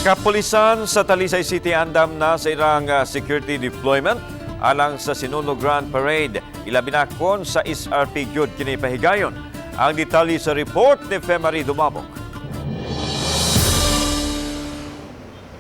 Kapulisan sa Talisay City andam na sa irang security deployment alang sa Sinulog Grand Parade. Ilabi na kon sa SRP gyud kini pahigayon. Ang detalye sa report ni Femari Dumabok.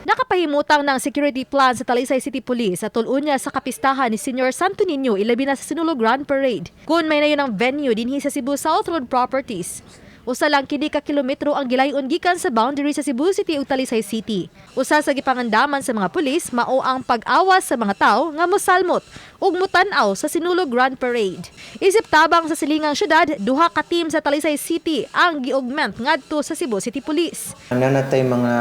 Nakapahimutang ng security plan sa Talisay City Police at tulunya sa kapistahan ni Senior Santo Niño ilabi na sa Sinulog Grand Parade. Kung may nayon ang venue dinhi sa Cebu South Road Properties. Usa lang kini ka kilometro ang gilayon gikan sa boundary sa Cebu City ug Talisay City. Usa sa gipangandaman sa mga pulis mao ang pag-awas sa mga tawo nga mosalmot ug mutan-aw sa Sinulog Grand Parade. Isip tabang sa silingang syudad, duha ka team sa Talisay City ang gi-augment ngadto sa Cebu City Police. Nanatay mga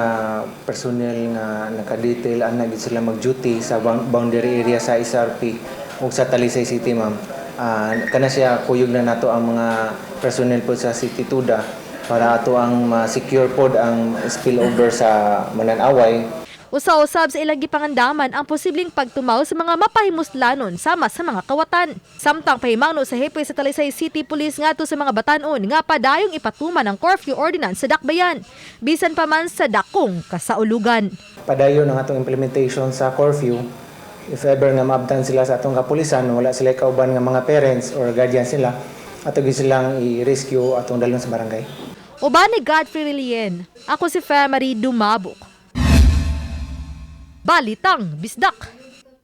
personnel nga naka-detail ana gid sila mag-duty sa boundary area sa SRP ug sa Talisay City, ma'am. Kana siya kuyog na nato ang mga personnel po sa City Tuda para ato ang ma-secure pod ang spillover sa Mananaway. Usa-usab sa ilang gipangandaman ang posibleng pagtumaw sa mga mapahimuslanon sama sa mga kawatan. Samtang pahimangno sa hepe sa Talisay City Police ngadto sa mga batan-on nga padayong ipatuman ang curfew ordinance sa Dakbayan bisan pa man sa dakong kasaulugan. Padayon ang atong implementation sa curfew. If ever nga maabtan sila sa atong kapulisan, wala sila kauban nga mga parents or guardians sila, ato gyud silang i-rescue atong dalon sa barangay. Uban ni Godfrey Rilien, ako si Femari Dumabok. Balitang Bisdak.